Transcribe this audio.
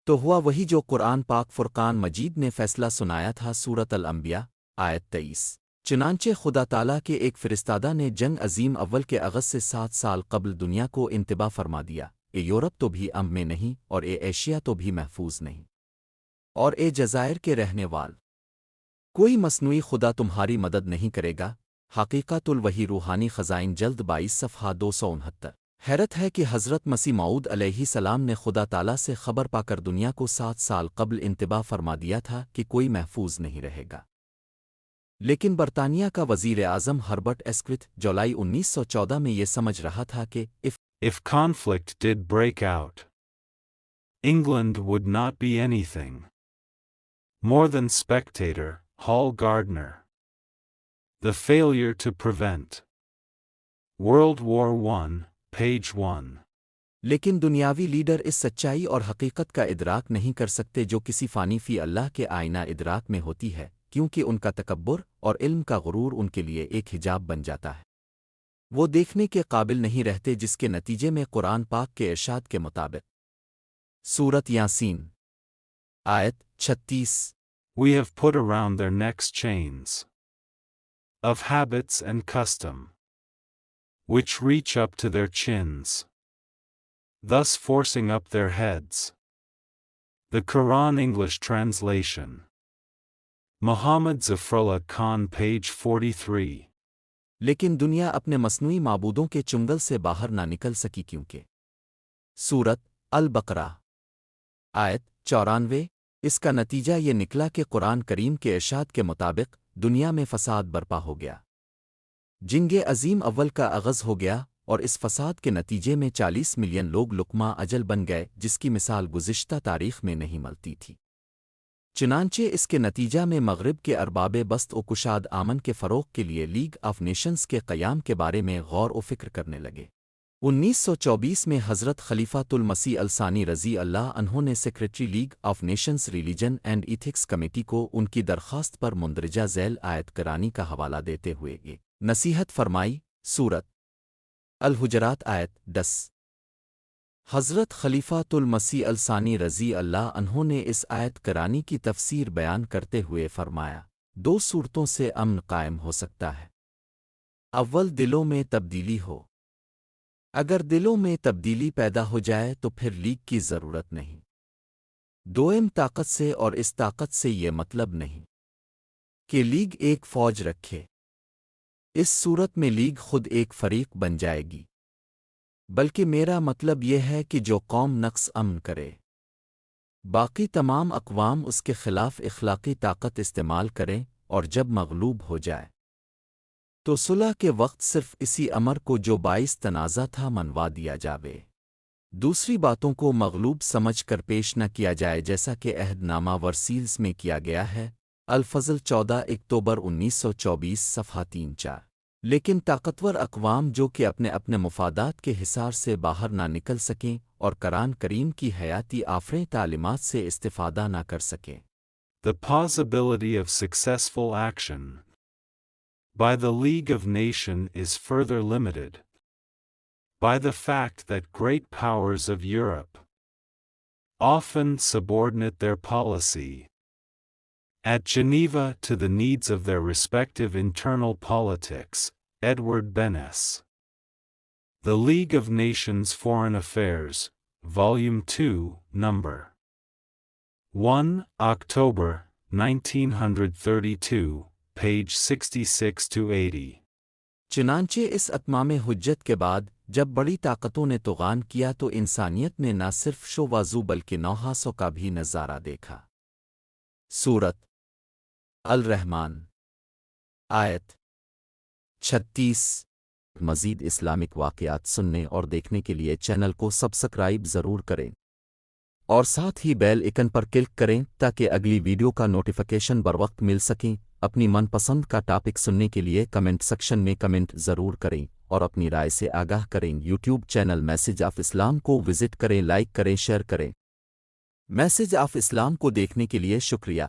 तो हुआ वही जो कुरान पाक फुरकान मजीद ने फैसला सुनाया था। सूरत अल-अंबिया आयत 23। चुनांचे खुदा ताला के एक फ़रिश्तादा ने जंग अजीम अव्वल के अगस्त से 7 साल कबल दुनिया को इंतबा फरमा दिया, ए यूरोप तो भी अम में नहीं और ए एशिया तो भी महफूज नहीं, और ए जज़ायर के रहने वाल, कोई मसनूई खुदा तुम्हारी मदद नहीं करेगा। हकीकतुल वही रूहानी ख़ज़ाइन जल्द 22 सफ़हा 269। हैरत है कि हज़रत मसीह मऊद अलैहिस्सलाम ने खुदा ताला से ख़बर पाकर दुनिया को 7 साल कबल इंतबा फरमा दिया था कि कोई महफूज नहीं रहेगा। लेकिन बरतानिया का वज़ीर आज़म हर्बर्ट एस्क्विथ जुलाई 1914 में ये समझ रहा था कि If conflict did break out, England would not be anything more than spectator. Hall Gardner. The Failure to Prevent. World War I, page 1. लेकिन दुनियावी लीडर इस सच्चाई और हकीकत का इदराक नहीं कर सकते जो किसी फ़ानी फ़ी अल्लाह के आईना इदराक में होती है, क्योंकि उनका तकब्बुर और इल्म का गुरूर उनके लिए एक हिजाब बन जाता है। वो देखने के काबिल नहीं रहते, जिसके नतीजे में कुरान पाक के इरशाद के मुताबिक सूरत यासीन आयत 36। We have put around their necks chains of habits and custom, which reach up to their chins, thus forcing up their heads. The Quran English translation. Muhammad Zafrullah Khan, page 43. लेकिन दुनिया अपने मसनूई माबूदों के चुंगल से बाहर ना निकल सकी, क्योंकि सूरत अल-बकरा आयत 94। इसका नतीजा ये निकला कि कुरान करीम के इरशाद के मुताबिक दुनिया में फसाद बर्पा हो गया, जिंगे अजीम अव्वल का आग़ज़ हो गया, और इस फसाद के नतीजे में 40 मिलियन लोग लुकमा अजल बन गए, जिसकी मिसाल गुज़िश्ता तारीख़ में नहीं मिलती थी। चुनांचे इसके नतीजा में मग़रिब के अरबाब बस्त व कुशाद आमन के फ़रोग़ के लिए लीग ऑफ नेशंस के क़याम के बारे में गौर व फ़िक्र करने लगे। 1924 में हज़रत खलीफातुल मसीह अल-सानी रज़ी अल्लाह अन्हु ने secretary league of Nations religion and ethics committee को उनकी दरख्वास्त पर मुंदरजा ज़ैल आयत करानी का हवाला देते हुए ये नसीहत फरमाई। सूरत अल-हुजरात आयत 10। हज़रत खलीफातुल मसीह अल-सानी रज़ी अल्लाह अन्हु ने इस आयत करानी की तफ़सीर बयान करते हुए फरमाया, 2 सूरतों से अमन कायम हो सकता है। अव्वल, दिलों में तब्दीली हो। अगर दिलों में तब्दीली पैदा हो जाए तो फिर लीग की ज़रूरत नहीं। दोयम, ताकत से, और इस ताकत से ये मतलब नहीं कि लीग एक फ़ौज रखे। इस सूरत में लीग खुद एक फ़रीक बन जाएगी, बल्कि मेरा मतलब यह है कि जो कौम नक्स अमन करे, बाकी तमाम अक़वाम उसके ख़िलाफ़ इख़लाक़ी ताकत इस्तेमाल करें, और जब मग़लूब हो जाए तो सुलह के वक्त सिर्फ इसी अमर को जो बाइस तनाज़ा था मनवा दिया जावे। दूसरी बातों को मग़लूब समझ कर पेश न किया जाए, जैसा कि अहदनामा वर्सील्स में किया गया है। अल-फ़ज़ल 14 अक्टूबर 1924 सफ़हा 3-4। लेकिन ताकतवर अक़वाम जो कि अपने अपने मुफादात के हिसार से बाहर ना निकल सकें और कुरान करीम की हयाती आफ़रें तालीमात से इस्तिफ़ादा ना कर सकें। The possibility of successful action by the League of Nations is further limited by the fact that great powers of Europe often subordinate their policy at Geneva to the needs of their respective internal politics. Edward Bennis. The League of Nations Foreign Affairs, Volume 2, Number 1, October 1932, page 66 to 80. चुनांचे इस अतमाम हुज्जत के बाद जब बड़ी ताकतों ने तुग़ान किया तो इंसानियत ने न सिर्फ शोवाज़ू बल्कि नौहासों का भी नज़ारा देखा। सूरत अल-रहमान आयत 36। मज़ीद इस्लामिक वाक़यात सुनने और देखने के लिए चैनल को सब्सक्राइब ज़रूर करें और साथ ही बेल आइकन पर क्लिक करें ताकि अगली वीडियो का नोटिफिकेशन बरवक्त मिल सकें। अपनी मनपसंद का टॉपिक सुनने के लिए कमेंट सेक्शन में कमेंट ज़रूर करें और अपनी राय से आगाह करें। YouTube channel message of Islam को विज़िट करें, लाइक करें, शेयर करें। मैसेज ऑफ इस्लाम को देखने के लिए शुक्रिया।